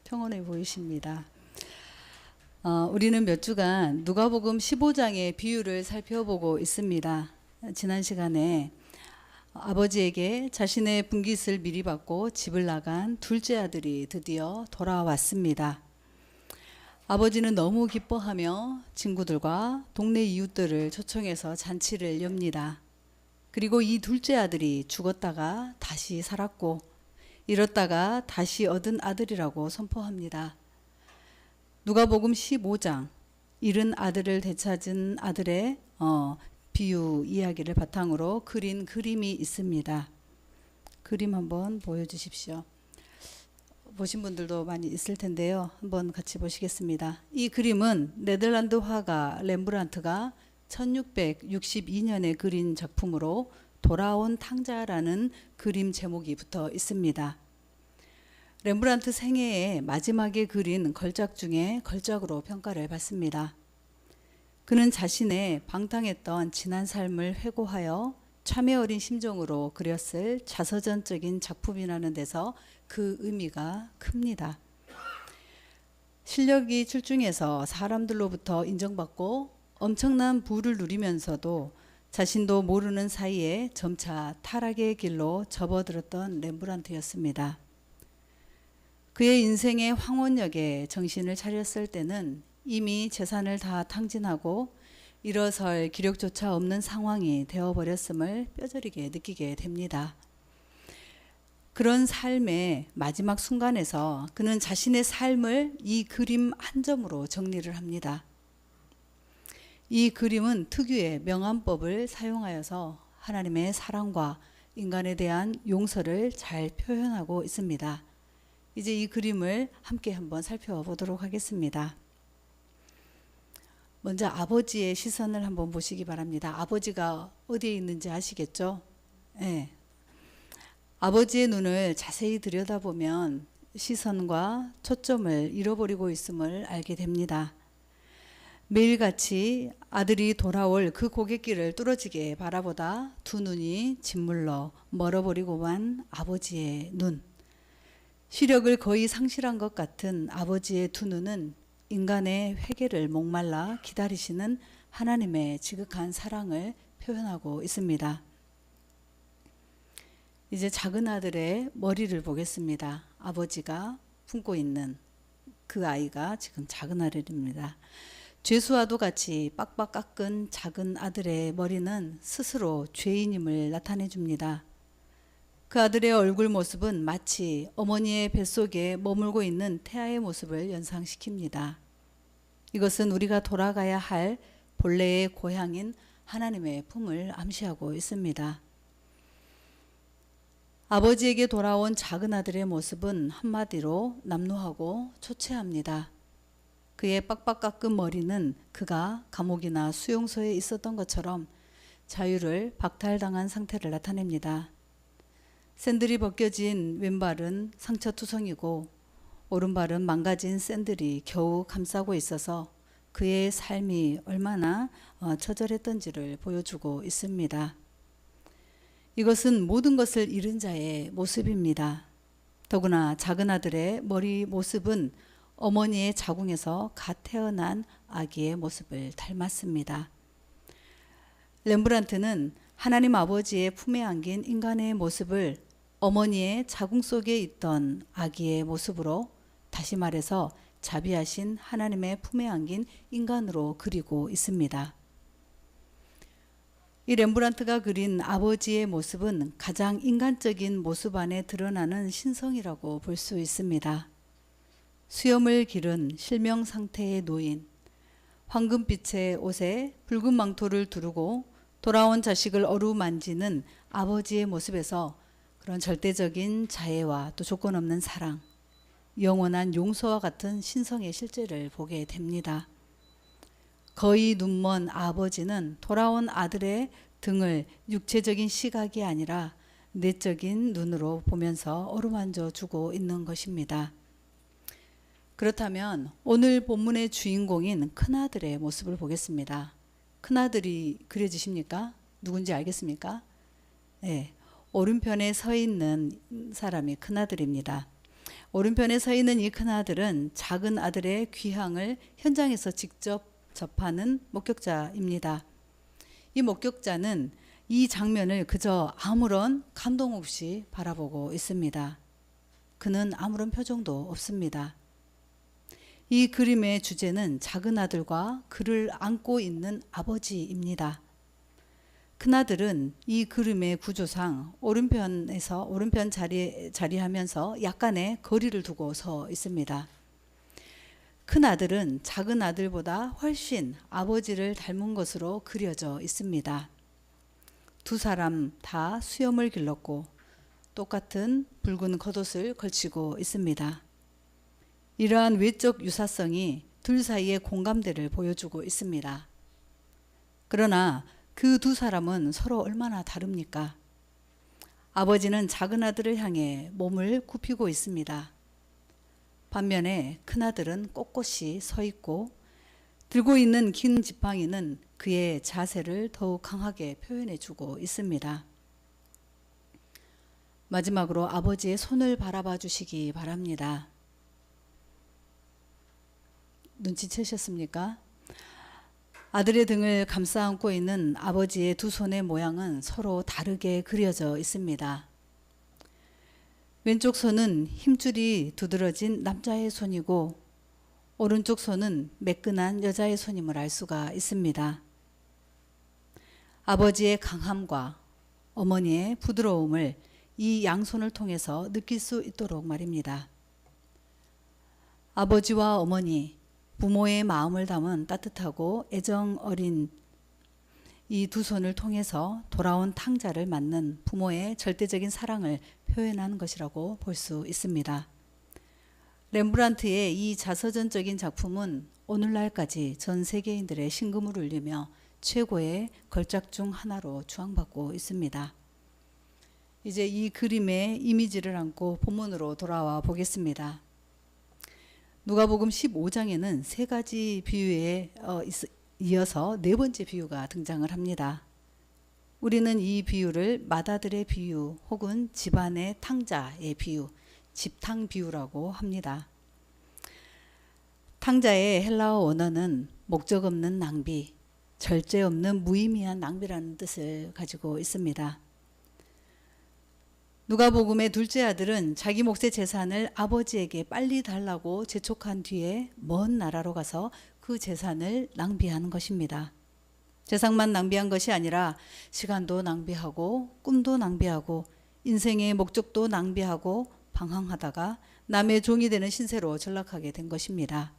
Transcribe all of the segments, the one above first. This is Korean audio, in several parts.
평온해 보이십니다. 우리는 몇 주간 누가복음 15장의 비유를 살펴보고 있습니다. 지난 시간에 아버지에게 자신의 분깃을 미리 받고 집을 나간 둘째 아들이 드디어 돌아왔습니다. 아버지는 너무 기뻐하며 친구들과 동네 이웃들을 초청해서 잔치를 엽니다. 그리고 이 둘째 아들이 죽었다가 다시 살았고 잃었다가 다시 얻은 아들이라고 선포합니다. 누가복음 15장 잃은 아들을 되찾은 아들의 비유 이야기를 바탕으로 그린 그림이 있습니다. 그림 한번 보여주십시오. 보신 분들도 많이 있을 텐데요. 한번 같이 보시겠습니다. 이 그림은 네덜란드 화가 렘브란트가 1662년에 그린 작품으로 돌아온 탕자라는 그림 제목이 붙어 있습니다. 렘브란트 생애의 마지막에 그린 걸작 중에 걸작으로 평가를 받습니다. 그는 자신의 방탕했던 지난 삶을 회고하여 참회 어린 심정으로 그렸을 자서전적인 작품이라는 데서 그 의미가 큽니다. 실력이 출중해서 사람들로부터 인정받고 엄청난 부를 누리면서도 자신도 모르는 사이에 점차 타락의 길로 접어들었던 렘브란트였습니다. 그의 인생의 황혼역에 정신을 차렸을 때는 이미 재산을 다 탕진하고 일어설 기력조차 없는 상황이 되어버렸음을 뼈저리게 느끼게 됩니다. 그런 삶의 마지막 순간에서 그는 자신의 삶을 이 그림 한 점으로 정리를 합니다. 이 그림은 특유의 명암법을 사용하여서 하나님의 사랑과 인간에 대한 용서를 잘 표현하고 있습니다. 이제 이 그림을 함께 한번 살펴보도록 하겠습니다. 먼저 아버지의 시선을 한번 보시기 바랍니다. 아버지가 어디에 있는지 아시겠죠? 네. 아버지의 눈을 자세히 들여다보면 시선과 초점을 잃어버리고 있음을 알게 됩니다. 매일같이 아들이 돌아올 그 고갯길을 뚫어지게 바라보다 두 눈이 짓물러 멀어버리고만 아버지의 눈. 시력을 거의 상실한 것 같은 아버지의 두 눈은 인간의 회개를 목말라 기다리시는 하나님의 지극한 사랑을 표현하고 있습니다. 이제 작은 아들의 머리를 보겠습니다. 아버지가 품고 있는 그 아이가 지금 작은 아들입니다. 죄수와도 같이 빡빡 깎은 작은 아들의 머리는 스스로 죄인임을 나타내 줍니다. 그 아들의 얼굴 모습은 마치 어머니의 뱃속에 머물고 있는 태아의 모습을 연상시킵니다. 이것은 우리가 돌아가야 할 본래의 고향인 하나님의 품을 암시하고 있습니다. 아버지에게 돌아온 작은 아들의 모습은 한마디로 남루하고 초췌합니다. 그의 빡빡 깎은 머리는 그가 감옥이나 수용소에 있었던 것처럼 자유를 박탈당한 상태를 나타냅니다. 샌들이 벗겨진 왼발은 상처투성이고 오른발은 망가진 샌들이 겨우 감싸고 있어서 그의 삶이 얼마나 처절했던지를 보여주고 있습니다. 이것은 모든 것을 잃은 자의 모습입니다. 더구나 작은 아들의 머리 모습은 어머니의 자궁에서 갓 태어난 아기의 모습을 닮았습니다. 렘브란트는 하나님 아버지의 품에 안긴 인간의 모습을 어머니의 자궁 속에 있던 아기의 모습으로, 다시 말해서 자비하신 하나님의 품에 안긴 인간으로 그리고 있습니다. 이 렘브란트가 그린 아버지의 모습은 가장 인간적인 모습 안에 드러나는 신성이라고 볼 수 있습니다. 수염을 기른 실명 상태의 노인, 황금빛의 옷에 붉은 망토를 두르고 돌아온 자식을 어루만지는 아버지의 모습에서 그런 절대적인 자애와 또 조건 없는 사랑, 영원한 용서와 같은 신성의 실제를 보게 됩니다. 거의 눈먼 아버지는 돌아온 아들의 등을 육체적인 시각이 아니라 내적인 눈으로 보면서 어루만져 주고 있는 것입니다. 그렇다면 오늘 본문의 주인공인 큰아들의 모습을 보겠습니다. 큰아들이 그려지십니까? 누군지 알겠습니까? 네, 오른편에 서 있는 사람이 큰아들입니다. 오른편에 서 있는 이 큰아들은 작은 아들의 귀향을 현장에서 직접 접하는 목격자입니다. 이 목격자는 이 장면을 그저 아무런 감동 없이 바라보고 있습니다. 그는 아무런 표정도 없습니다. 이 그림의 주제는 작은 아들과 그를 안고 있는 아버지입니다. 큰아들은 이 그림의 구조상 오른편 자리하면서 약간의 거리를 두고 서 있습니다. 큰아들은 작은 아들보다 훨씬 아버지를 닮은 것으로 그려져 있습니다. 두 사람 다 수염을 길렀고 똑같은 붉은 겉옷을 걸치고 있습니다. 이러한 외적 유사성이 둘 사이의 공감대를 보여주고 있습니다. 그러나 그 두 사람은 서로 얼마나 다릅니까? 아버지는 작은 아들을 향해 몸을 굽히고 있습니다. 반면에 큰아들은 꼿꼿이 서 있고 들고 있는 긴 지팡이는 그의 자세를 더욱 강하게 표현해주고 있습니다. 마지막으로 아버지의 손을 바라봐 주시기 바랍니다. 눈치채셨습니까? 아들의 등을 감싸 안고 있는 아버지의 두 손의 모양은 서로 다르게 그려져 있습니다. 왼쪽 손은 힘줄이 두드러진 남자의 손이고 오른쪽 손은 매끈한 여자의 손임을 알 수가 있습니다. 아버지의 강함과 어머니의 부드러움을 이 양손을 통해서 느낄 수 있도록 말입니다. 아버지와 어머니, 부모의 마음을 담은 따뜻하고 애정 어린 이 두 손을 통해서 돌아온 탕자를 맞는 부모의 절대적인 사랑을 표현하는 것이라고 볼 수 있습니다. 렘브란트의 이 자서전적인 작품은 오늘날까지 전 세계인들의 심금을 울리며 최고의 걸작 중 하나로 추앙받고 있습니다. 이제 이 그림의 이미지를 안고 본문으로 돌아와 보겠습니다. 누가복음 15장에는 세 가지 비유에 이어서 네 번째 비유가 등장을 합니다. 우리는 이 비유를 맏아들의 비유 혹은 집안의 탕자의 비유, 집탕 비유라고 합니다. 탕자의 헬라어 원어는 목적 없는 낭비, 절제 없는 무의미한 낭비라는 뜻을 가지고 있습니다. 누가복음의 둘째 아들은 자기 몫의 재산을 아버지에게 빨리 달라고 재촉한 뒤에 먼 나라로 가서 그 재산을 낭비하는 것입니다. 재산만 낭비한 것이 아니라 시간도 낭비하고 꿈도 낭비하고 인생의 목적도 낭비하고 방황하다가 남의 종이 되는 신세로 전락하게 된 것입니다.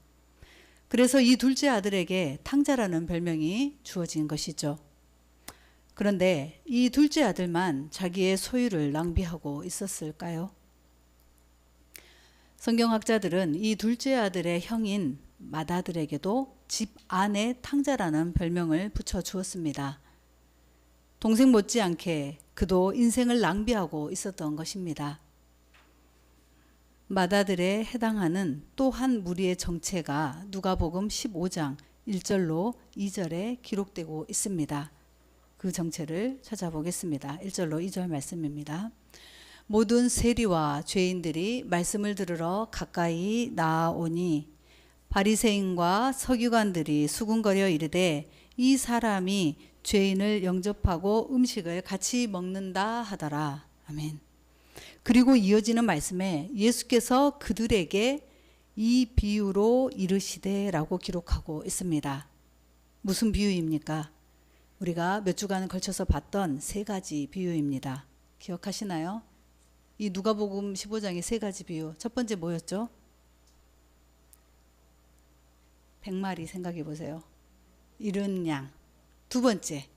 그래서 이 둘째 아들에게 탕자라는 별명이 주어진 것이죠. 그런데 이 둘째 아들만 자기의 소유를 낭비하고 있었을까요? 성경학자들은 이 둘째 아들의 형인 맏아들에게도 집 안의 탕자라는 별명을 붙여 주었습니다. 동생 못지않게 그도 인생을 낭비하고 있었던 것입니다. 맏아들에 해당하는 또 한 무리의 정체가 누가복음 15장 1절로 2절에 기록되고 있습니다. 그 정체를 찾아보겠습니다. 1절로 2절 말씀입니다. 모든 세리와 죄인들이 말씀을 들으러 가까이 나아오니 바리새인과 서기관들이 수군거려 이르되 이 사람이 죄인을 영접하고 음식을 같이 먹는다 하더라. 아멘. 그리고 이어지는 말씀에 예수께서 그들에게 이 비유로 이르시되라고 기록하고 있습니다. 무슨 비유입니까? 우리가 몇 주간 걸쳐서 봤던 세 가지 비유입니다. 기억하시나요? 이 누가복음 15장의 세 가지 비유. 첫 번째 뭐였죠? 100마리 생각해 보세요. 잃은 양. 두 번째.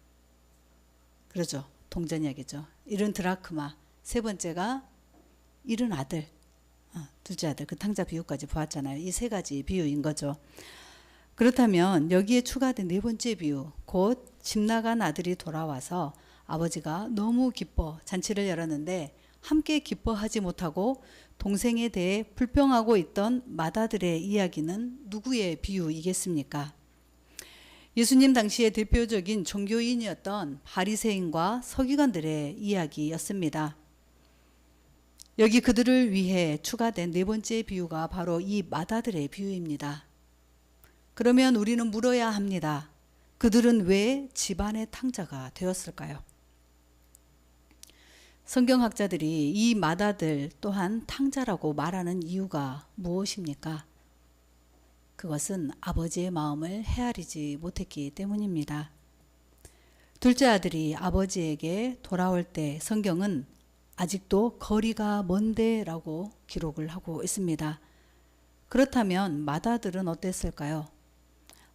그렇죠. 동전 이야기죠. 잃은 드라크마. 세 번째가 잃은 아들. 둘째 아들. 그 탕자 비유까지 보았잖아요. 이 세 가지 비유인 거죠. 그렇다면 여기에 추가된 네 번째 비유, 곧 집 나간 아들이 돌아와서 아버지가 너무 기뻐 잔치를 열었는데 함께 기뻐하지 못하고 동생에 대해 불평하고 있던 맏아들의 이야기는 누구의 비유이겠습니까? 예수님 당시의 대표적인 종교인이었던 바리새인과 서기관들의 이야기였습니다. 여기 그들을 위해 추가된 네 번째 비유가 바로 이 마다들의 비유입니다. 그러면 우리는 물어야 합니다. 그들은 왜 집안의 탕자가 되었을까요? 성경학자들이 이 마다들 또한 탕자라고 말하는 이유가 무엇입니까? 그것은 아버지의 마음을 헤아리지 못했기 때문입니다. 둘째 아들이 아버지에게 돌아올 때 성경은 아직도 거리가 먼데 라고 기록을 하고 있습니다. 그렇다면 마다들은 어땠을까요?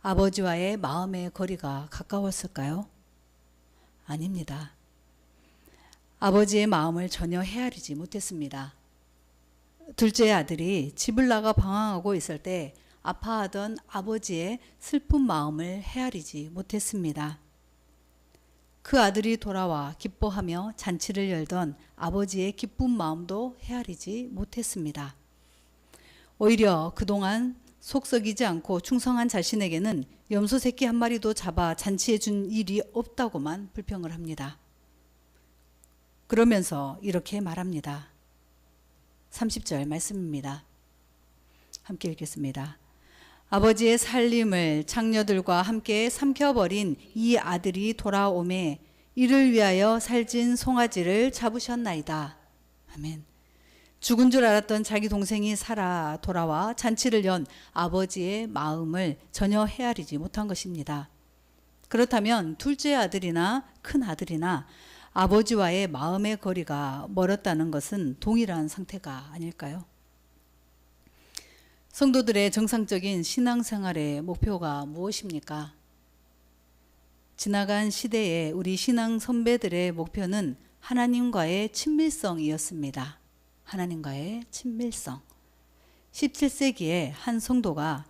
아버지와의 마음의 거리가 가까웠을까요? 아닙니다. 아버지의 마음을 전혀 헤아리지 못했습니다. 둘째 아들이 집을 나가 방황하고 있을 때 아파하던 아버지의 슬픈 마음을 헤아리지 못했습니다. 그 아들이 돌아와 기뻐하며 잔치를 열던 아버지의 기쁜 마음도 헤아리지 못했습니다. 오히려 그동안 속썩이지 않고 충성한 자신에게는 염소 새끼 한 마리도 잡아 잔치해 준 일이 없다고만 불평을 합니다. 그러면서 이렇게 말합니다. 30절 말씀입니다. 함께 읽겠습니다. 아버지의 살림을 장녀들과 함께 삼켜버린 이 아들이 돌아오매 이를 위하여 살찐 송아지를 잡으셨나이다. 아멘. 죽은 줄 알았던 자기 동생이 살아 돌아와 잔치를 연 아버지의 마음을 전혀 헤아리지 못한 것입니다. 그렇다면 둘째 아들이나 큰 아들이나 아버지와의 마음의 거리가 멀었다는 것은 동일한 상태가 아닐까요? 성도들의 정상적인 신앙생활의 목표가 무엇입니까? 지나간 시대에 우리 신앙 선배들의 목표는 하나님과의 친밀성이었습니다. 하나님과의 친밀성. 17세기에 한 성도가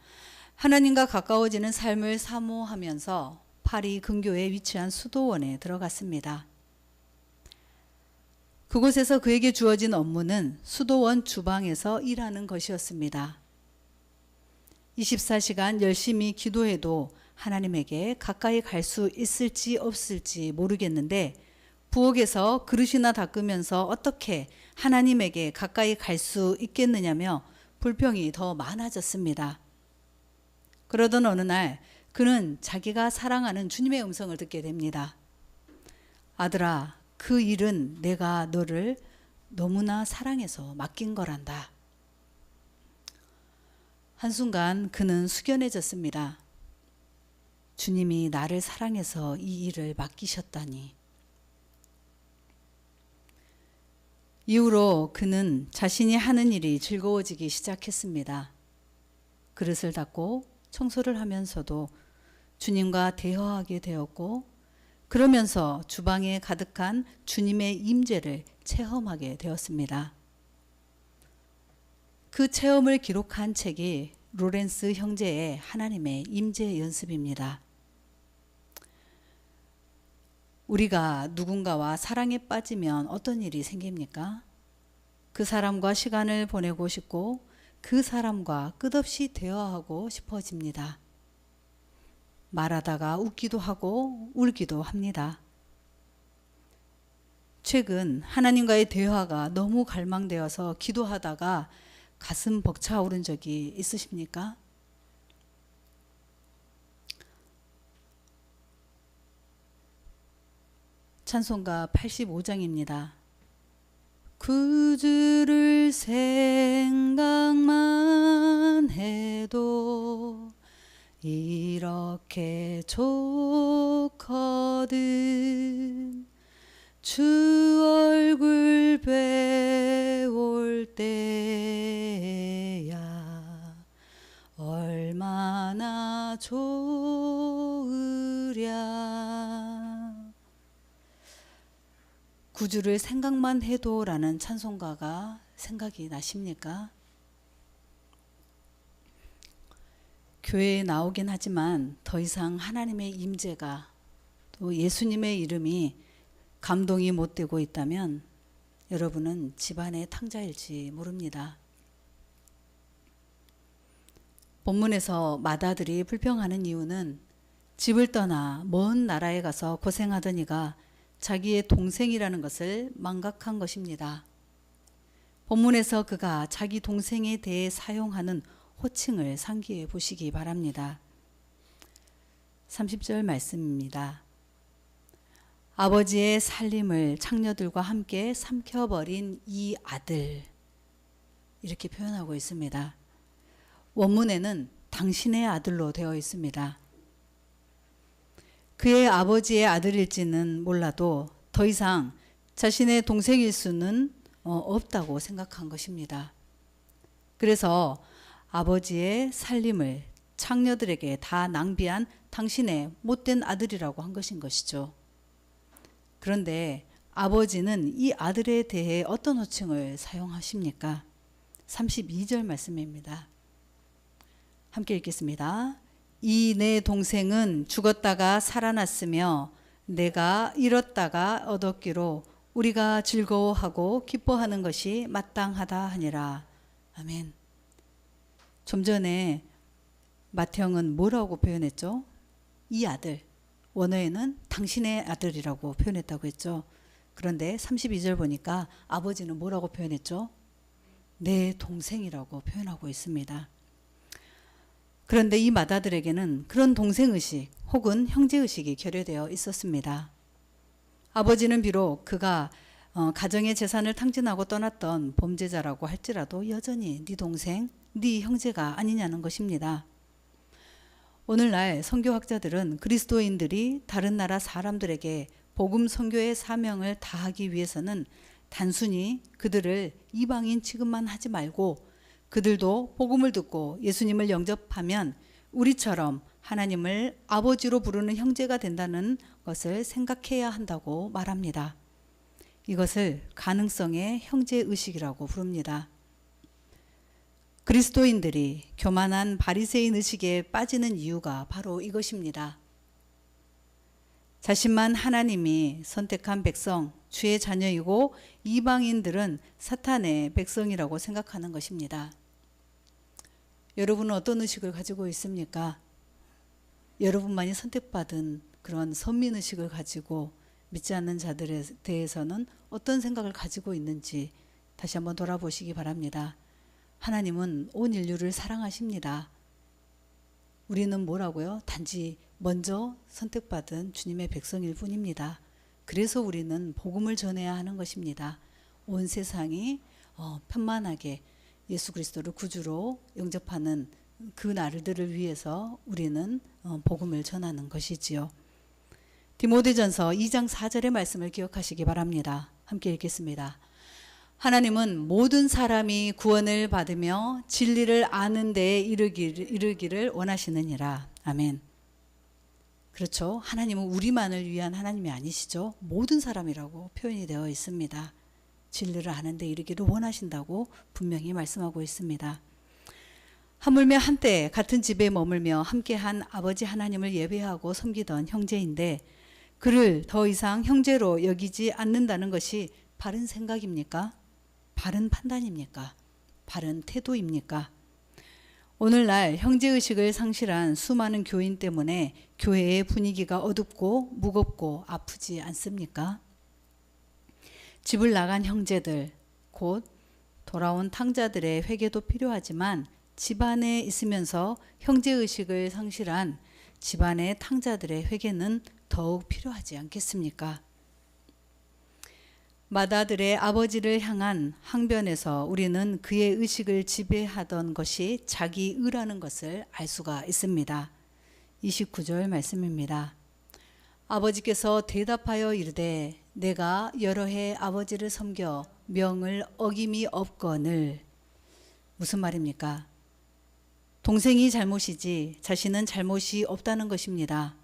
하나님과 가까워지는 삶을 사모하면서 파리 근교에 위치한 수도원에 들어갔습니다. 그곳에서 그에게 주어진 업무는 수도원 주방에서 일하는 것이었습니다. 24시간 열심히 기도해도 하나님에게 가까이 갈 수 있을지 없을지 모르겠는데 부엌에서 그릇이나 닦으면서 어떻게 하나님에게 가까이 갈 수 있겠느냐며 불평이 더 많아졌습니다. 그러던 어느 날 그는 자기가 사랑하는 주님의 음성을 듣게 됩니다. 아들아, 그 일은 내가 너를 너무나 사랑해서 맡긴 거란다. 한순간 그는 숙연해졌습니다. 주님이 나를 사랑해서 이 일을 맡기셨다니. 이후로 그는 자신이 하는 일이 즐거워지기 시작했습니다. 그릇을 닦고 청소를 하면서도 주님과 대화하게 되었고 그러면서 주방에 가득한 주님의 임재를 체험하게 되었습니다. 그 체험을 기록한 책이 로렌스 형제의 하나님의 임재 연습입니다. 우리가 누군가와 사랑에 빠지면 어떤 일이 생깁니까? 그 사람과 시간을 보내고 싶고 그 사람과 끝없이 대화하고 싶어집니다. 말하다가 웃기도 하고 울기도 합니다. 최근 하나님과의 대화가 너무 갈망되어서 기도하다가 가슴 벅차오른 적이 있으십니까? 찬송가 85장입니다. 구주를 생각만 해도 이렇게 좋거든 주 얼굴 배울 때야 얼마나 좋으랴. 구주를 생각만 해도 라는 찬송가가 생각이 나십니까? 교회에 나오긴 하지만 더 이상 하나님의 임재가 또 예수님의 이름이 감동이 못 되고 있다면 여러분은 집안의 탕자일지 모릅니다. 본문에서 마다들이 불평하는 이유는 집을 떠나 먼 나라에 가서 고생하던 이가 자기의 동생이라는 것을 망각한 것입니다. 본문에서 그가 자기 동생에 대해 사용하는 호칭을 상기해 보시기 바랍니다. 30절 말씀입니다. 아버지의 살림을 창녀들과 함께 삼켜버린 이 아들, 이렇게 표현하고 있습니다. 원문에는 당신의 아들로 되어 있습니다. 그의 아버지의 아들일지는 몰라도 더 이상 자신의 동생일 수는 없다고 생각한 것입니다. 그래서 아버지의 살림을 창녀들에게 다 낭비한 당신의 못된 아들이라고 한 것이죠. 그런데 아버지는 이 아들에 대해 어떤 호칭을 사용하십니까? 32절 말씀입니다. 함께 읽겠습니다. 이 내 동생은 죽었다가 살아났으며 내가 잃었다가 얻었기로 우리가 즐거워하고 기뻐하는 것이 마땅하다 하니라. 아멘. 좀 전에 맏형은 뭐라고 표현했죠? 이 아들. 원어에는 당신의 아들이라고 표현했다고 했죠. 그런데 32절 보니까 아버지는 뭐라고 표현했죠? 내 동생이라고 표현하고 있습니다. 그런데 이 맏아들에게는 그런 동생의식 혹은 형제의식이 결여되어 있었습니다. 아버지는 비록 그가 가정의 재산을 탕진하고 떠났던 범죄자라고 할지라도 여전히 네 동생, 네 형제가 아니냐는 것입니다. 오늘날 선교학자들은 그리스도인들이 다른 나라 사람들에게 복음 선교의 사명을 다하기 위해서는 단순히 그들을 이방인 취급만 하지 말고 그들도 복음을 듣고 예수님을 영접하면 우리처럼 하나님을 아버지로 부르는 형제가 된다는 것을 생각해야 한다고 말합니다. 이것을 가능성의 형제의식이라고 부릅니다. 그리스도인들이 교만한 바리새인 의식에 빠지는 이유가 바로 이것입니다. 자신만 하나님이 선택한 백성, 주의 자녀이고 이방인들은 사탄의 백성이라고 생각하는 것입니다. 여러분은 어떤 의식을 가지고 있습니까? 여러분만이 선택받은 그런 선민의식을 가지고 믿지 않는 자들에 대해서는 어떤 생각을 가지고 있는지 다시 한번 돌아보시기 바랍니다. 하나님은 온 인류를 사랑하십니다. 우리는 뭐라고요? 단지 먼저 선택받은 주님의 백성일 뿐입니다. 그래서 우리는 복음을 전해야 하는 것입니다. 온 세상이 편만하게 예수 그리스도를 구주로 영접하는 그 날들을 위해서 우리는 복음을 전하는 것이지요. 디모데전서 2장 4절의 말씀을 기억하시기 바랍니다. 함께 읽겠습니다. 하나님은 모든 사람이 구원을 받으며 진리를 아는 데에 이르기를 원하시느니라. 아멘. 그렇죠. 하나님은 우리만을 위한 하나님이 아니시죠. 모든 사람이라고 표현이 되어 있습니다. 진리를 아는 데 이르기를 원하신다고 분명히 말씀하고 있습니다. 하물며 한때 같은 집에 머물며 함께한 아버지 하나님을 예배하고 섬기던 형제인데 그를 더 이상 형제로 여기지 않는다는 것이 바른 생각입니까? 바른 판단입니까? 바른 태도입니까? 오늘날 형제의식을 상실한 수많은 교인 때문에 교회의 분위기가 어둡고 무겁고 아프지 않습니까? 집을 나간 형제들, 곧 돌아온 탕자들의 회개도 필요하지만 집안에 있으면서 형제의식을 상실한 집안의 탕자들의 회개는 더욱 필요하지 않겠습니까? 맏아들의 아버지를 향한 항변에서 우리는 그의 의식을 지배하던 것이 자기의라는 것을 알 수가 있습니다. 29절 말씀입니다. 아버지께서 대답하여 이르되 내가 여러 해 아버지를 섬겨 명을 어김이 없거늘. 무슨 말입니까? 동생이 잘못이지 자신은 잘못이 없다는 것입니다.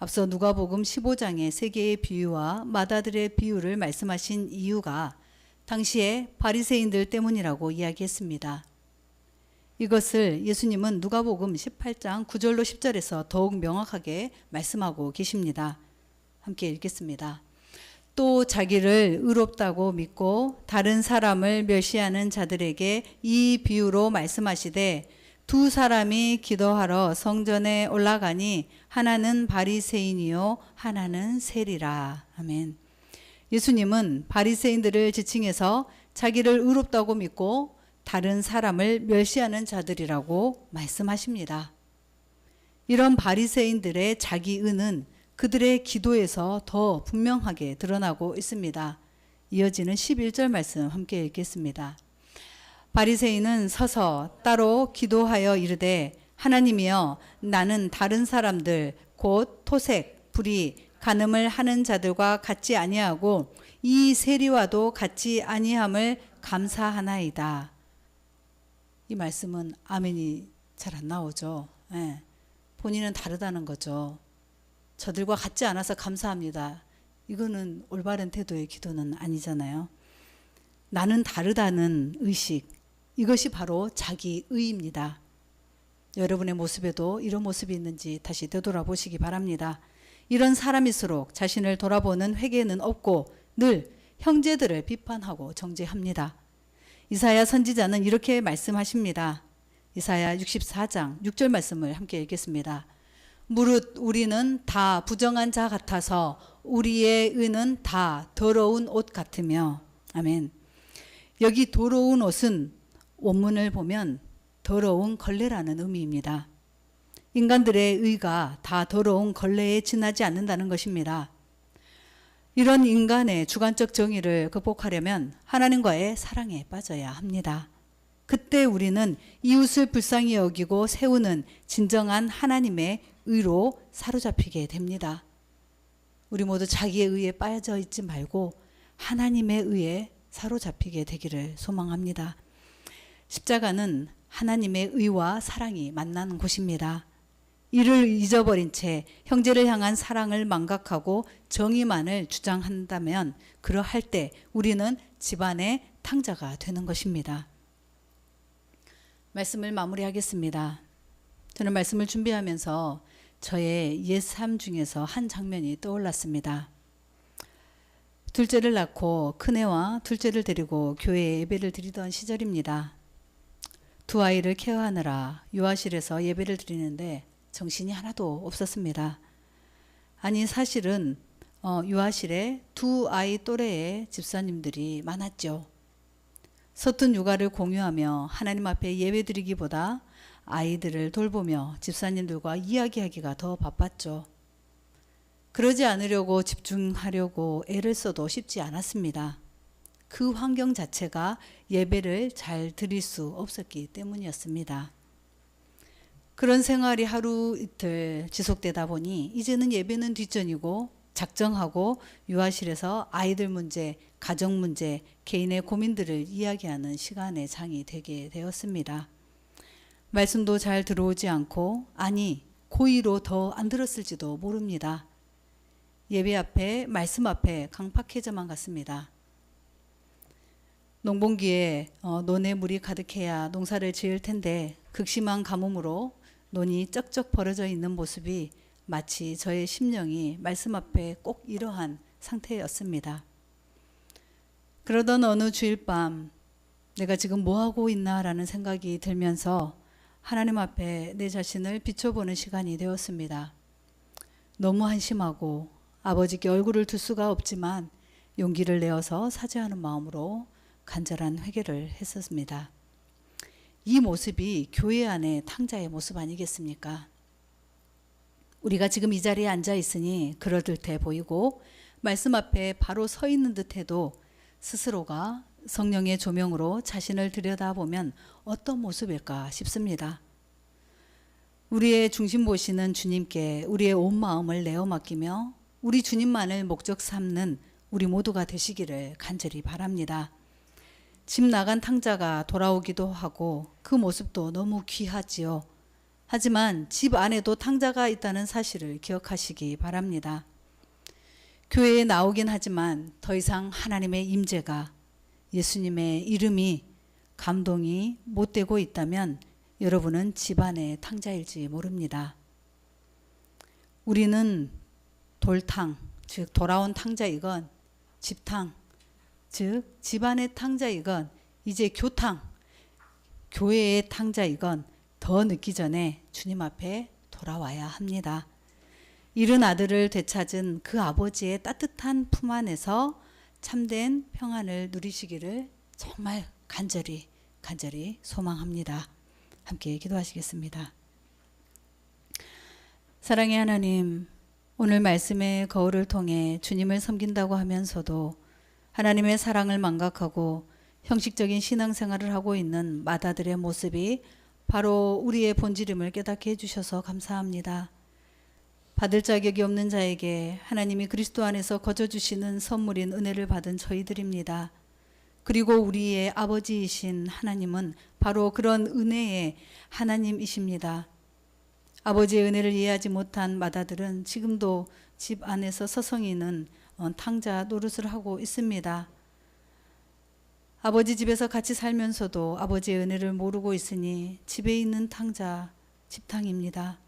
앞서 누가복음 15장의 세 개의 비유와 맏아들의 비유를 말씀하신 이유가 당시에 바리새인들 때문이라고 이야기했습니다. 이것을 예수님은 누가복음 18장 9절로 10절에서 더욱 명확하게 말씀하고 계십니다. 함께 읽겠습니다. 또 자기를 의롭다고 믿고 다른 사람을 멸시하는 자들에게 이 비유로 말씀하시되 두 사람이 기도하러 성전에 올라가니 하나는 바리새인이요 하나는 세리라. 아멘. 예수님은 바리새인들을 지칭해서 자기를 의롭다고 믿고 다른 사람을 멸시하는 자들이라고 말씀하십니다. 이런 바리새인들의 자기의는 그들의 기도에서 더 분명하게 드러나고 있습니다. 이어지는 11절 말씀 함께 읽겠습니다. 바리새인은 서서 따로 기도하여 이르되 하나님이여 나는 다른 사람들 곧 토색, 불의, 간음을 하는 자들과 같지 아니하고 이 세리와도 같지 아니함을 감사하나이다. 이 말씀은 아멘이 잘 안 나오죠. 예. 본인은 다르다는 거죠. 저들과 같지 않아서 감사합니다. 이거는 올바른 태도의 기도는 아니잖아요. 나는 다르다는 의식, 이것이 바로 자기의입니다. 여러분의 모습에도 이런 모습이 있는지 다시 되돌아보시기 바랍니다. 이런 사람일수록 자신을 돌아보는 회개는 없고 늘 형제들을 비판하고 정죄합니다. 이사야 선지자는 이렇게 말씀하십니다. 이사야 64장 6절 말씀을 함께 읽겠습니다. 무릇 우리는 다 부정한 자 같아서 우리의 의는 다 더러운 옷 같으며. 아멘. 여기 더러운 옷은 원문을 보면 더러운 걸레라는 의미입니다. 인간들의 의가 다 더러운 걸레에 지나지 않는다는 것입니다. 이런 인간의 주관적 정의를 극복하려면 하나님과의 사랑에 빠져야 합니다. 그때 우리는 이웃을 불쌍히 여기고 세우는 진정한 하나님의 의로 사로잡히게 됩니다. 우리 모두 자기의 의에 빠져 있지 말고 하나님의 의에 사로잡히게 되기를 소망합니다. 십자가는 하나님의 의와 사랑이 만나는 곳입니다. 이를 잊어버린 채 형제를 향한 사랑을 망각하고 정의만을 주장한다면 그러할 때 우리는 집안의 탕자가 되는 것입니다. 말씀을 마무리하겠습니다. 저는 말씀을 준비하면서 저의 옛삶 중에서 한 장면이 떠올랐습니다. 둘째를 낳고 큰애와 둘째를 데리고 교회에 예배를 드리던 시절입니다. 두 아이를 케어하느라 유아실에서 예배를 드리는데 정신이 하나도 없었습니다. 아니 사실은 유아실에 두 아이 또래의 집사님들이 많았죠. 서툰 육아를 공유하며 하나님 앞에 예배드리기보다 아이들을 돌보며 집사님들과 이야기하기가 더 바빴죠. 그러지 않으려고 집중하려고 애를 써도 쉽지 않았습니다. 그 환경 자체가 예배를 잘 드릴 수 없었기 때문이었습니다. 그런 생활이 하루 이틀 지속되다 보니 이제는 예배는 뒷전이고 작정하고 유아실에서 아이들 문제, 가정 문제, 개인의 고민들을 이야기하는 시간의 장이 되게 되었습니다. 말씀도 잘 들어오지 않고 아니 고의로 더 안 들었을지도 모릅니다. 예배 앞에 말씀 앞에 강팍해져만 갔습니다. 농번기에 논에 물이 가득해야 농사를 지을 텐데 극심한 가뭄으로 논이 쩍쩍 벌어져 있는 모습이 마치 저의 심령이 말씀 앞에 꼭 이러한 상태였습니다. 그러던 어느 주일 밤 내가 지금 뭐하고 있나라는 생각이 들면서 하나님 앞에 내 자신을 비춰보는 시간이 되었습니다. 너무 한심하고 아버지께 얼굴을 둘 수가 없지만 용기를 내어서 사죄하는 마음으로 간절한 회개를 했었습니다. 이 모습이 교회 안의 탕자의 모습 아니겠습니까? 우리가 지금 이 자리에 앉아 있으니 그러듯해 보이고 말씀 앞에 바로 서 있는 듯해도 스스로가 성령의 조명으로 자신을 들여다보면 어떤 모습일까 싶습니다. 우리의 중심 보시는 주님께 우리의 온 마음을 내어 맡기며 우리 주님만을 목적 삼는 우리 모두가 되시기를 간절히 바랍니다. 집 나간 탕자가 돌아오기도 하고 그 모습도 너무 귀하지요. 하지만 집 안에도 탕자가 있다는 사실을 기억하시기 바랍니다. 교회에 나오긴 하지만 더 이상 하나님의 임재가 예수님의 이름이 감동이 못 되고 있다면 여러분은 집안의 탕자일지 모릅니다. 우리는 돌탕, 즉 돌아온 탕자이건 집탕, 즉 집안의 탕자이건 이제 교탕, 교회의 탕자이건 더 늦기 전에 주님 앞에 돌아와야 합니다. 잃은 아들을 되찾은 그 아버지의 따뜻한 품 안에서 참된 평안을 누리시기를 정말 간절히 소망합니다. 함께 기도하시겠습니다. 사랑의 하나님, 오늘 말씀의 거울을 통해 주님을 섬긴다고 하면서도 하나님의 사랑을 망각하고 형식적인 신앙생활을 하고 있는 마다들의 모습이 바로 우리의 본질임을 깨닫게 해주셔서 감사합니다. 받을 자격이 없는 자에게 하나님이 그리스도 안에서 거저주시는 선물인 은혜를 받은 저희들입니다. 그리고 우리의 아버지이신 하나님은 바로 그런 은혜의 하나님이십니다. 아버지의 은혜를 이해하지 못한 마다들은 지금도 집 안에서 서성이는 탕자 노릇을 하고 있습니다. 아버지 집에서 같이 살면서도 아버지의 은혜를 모르고 있으니 집에 있는 탕자, 집탕입니다.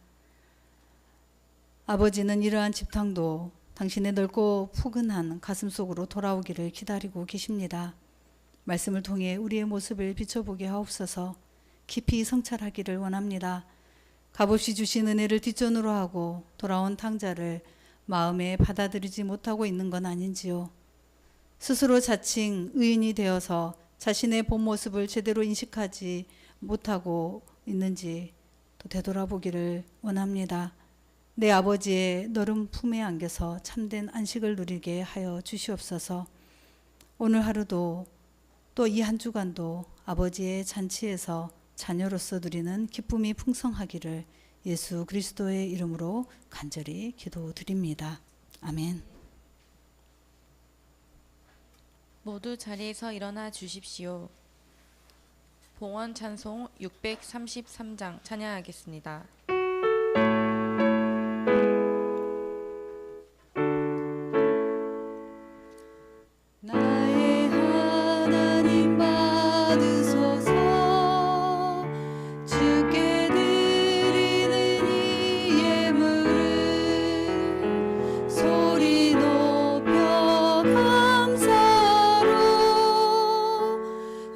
아버지는 이러한 집탕도 당신의 넓고 푸근한 가슴 속으로 돌아오기를 기다리고 계십니다. 말씀을 통해 우리의 모습을 비춰보게 하옵소서. 깊이 성찰하기를 원합니다. 값없이 주신 은혜를 뒷전으로 하고 돌아온 탕자를 마음에 받아들이지 못하고 있는 건 아닌지요. 스스로 자칭 의인이 되어서 자신의 본 모습을 제대로 인식하지 못하고 있는지 또 되돌아보기를 원합니다. 내 아버지의 너른 품에 안겨서 참된 안식을 누리게 하여 주시옵소서. 오늘 하루도 또 이 한 주간도 아버지의 잔치에서 자녀로서 누리는 기쁨이 풍성하기를 예수 그리스도의 이름으로 간절히 기도드립니다. 아멘. 모두 자리에서 일어나 주십시오. 봉헌 찬송 633장 찬양하겠습니다. 나의 하나님 받으소서. 주께 드리는 이 예물을 소리 높여 감사로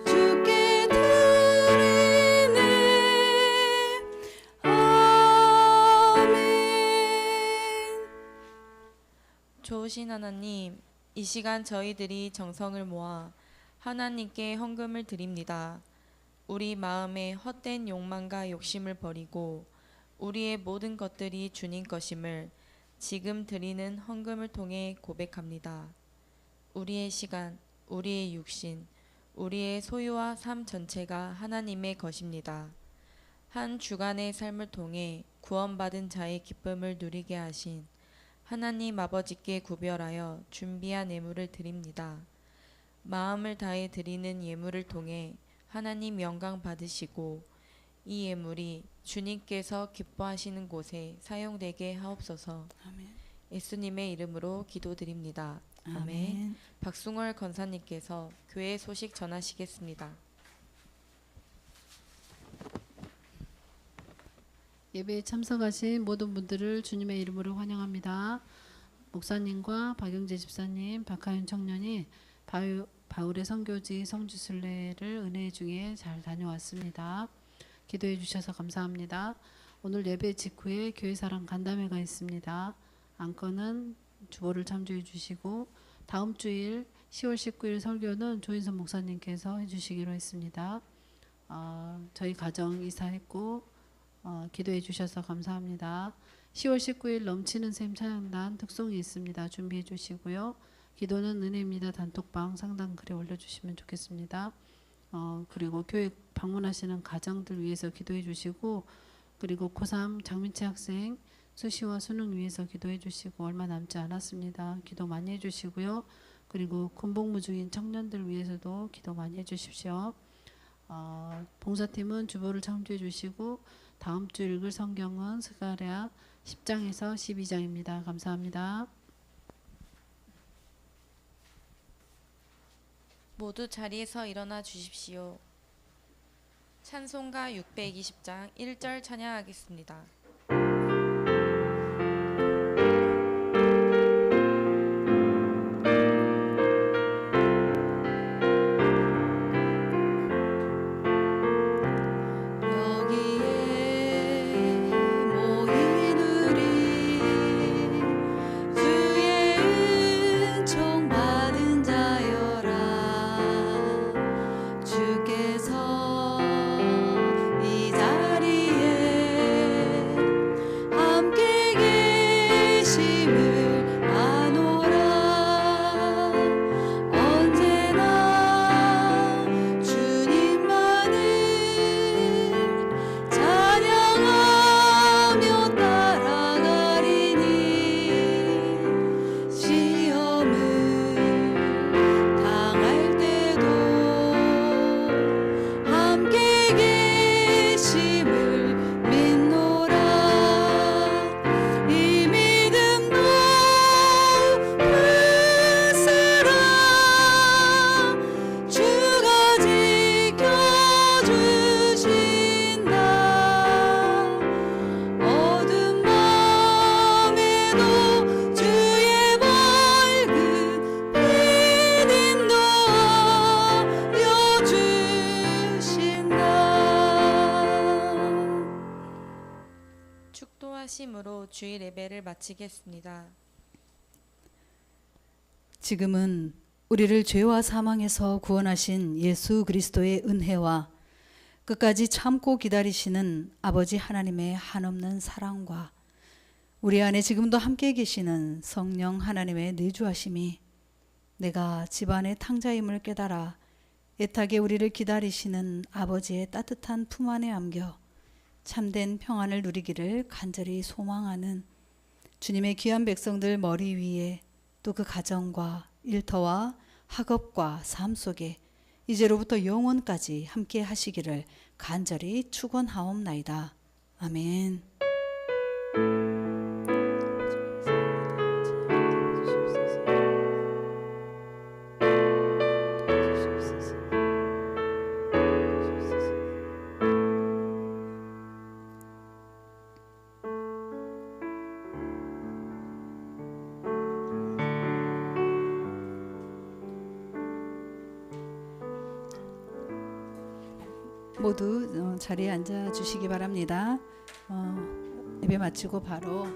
주께 드리네. 아멘. 좋으신 하나님, 이 시간 저희들이 정성을 모아 하나님께 헌금을 드립니다. 우리 마음의 헛된 욕망과 욕심을 버리고 우리의 모든 것들이 주님 것임을 지금 드리는 헌금을 통해 고백합니다. 우리의 시간, 우리의 육신, 우리의 소유와 삶 전체가 하나님의 것입니다. 한 주간의 삶을 통해 구원받은 자의 기쁨을 누리게 하신 하나님 아버지께 구별하여 준비한 예물을 드립니다. 마음을 다해 드리는 예물을 통해 하나님 영광 받으시고 이 예물이 주님께서 기뻐하시는 곳에 사용되게 하옵소서. 아멘. 예수님의 이름으로 기도드립니다. 아멘. 아멘. 박승월 권사님께서 교회 소식 전하시겠습니다. 예배에 참석하신 모든 분들을 주님의 이름으로 환영합니다. 목사님과 박영재 집사님, 박하윤 청년이 바울의 선교지 성지순례를 은혜 중에 잘 다녀왔습니다. 기도해 주셔서 감사합니다. 오늘 예배 직후에 교회사랑 간담회가 있습니다. 안건은 주보를 참조해 주시고 다음 주일 10월 19일 설교는 조인선 목사님께서 해주시기로 했습니다. 저희 가정 이사했고 기도해 주셔서 감사합니다. 10월 19일 넘치는 샘 찬양단 특송이 있습니다. 준비해 주시고요. 기도는 은혜입니다. 단톡방 상담 글에 올려주시면 좋겠습니다. 그리고 교회 방문하시는 가정들 위해서 기도해 주시고, 그리고 고3 장민채 학생 수시와 수능 위해서 기도해 주시고, 얼마 남지 않았습니다. 기도 많이 해 주시고요. 그리고 군복무 중인 청년들 위해서도 기도 많이 해 주십시오. 봉사팀은 주보를 참조해 주시고, 다음 주 읽을 성경은 스가랴 10장에서 12장입니다. 감사합니다. 모두 자리에서 일어나 주십시오. 찬송가 620장 1절 찬양하겠습니다. 주의 은총 받은 자여라. 축도하심으로 주일 예배를 마치겠습니다. 지금은 우리를 죄와 사망에서 구원하신 예수 그리스도의 은혜와 끝까지 참고 기다리시는 아버지 하나님의 한없는 사랑과 우리 안에 지금도 함께 계시는 성령 하나님의 내주하심이 내가 집안의 탕자임을 깨달아 애타게 우리를 기다리시는 아버지의 따뜻한 품 안에 안겨 참된 평안을 누리기를 간절히 소망하는 주님의 귀한 백성들 머리 위에 또 그 가정과 일터와 학업과 삶 속에 이제로부터 영원까지 함께 하시기를 간절히 축원하옵나이다. 아멘. 모두 자리에 앉아 주시기 바랍니다. 예배 마치고 바로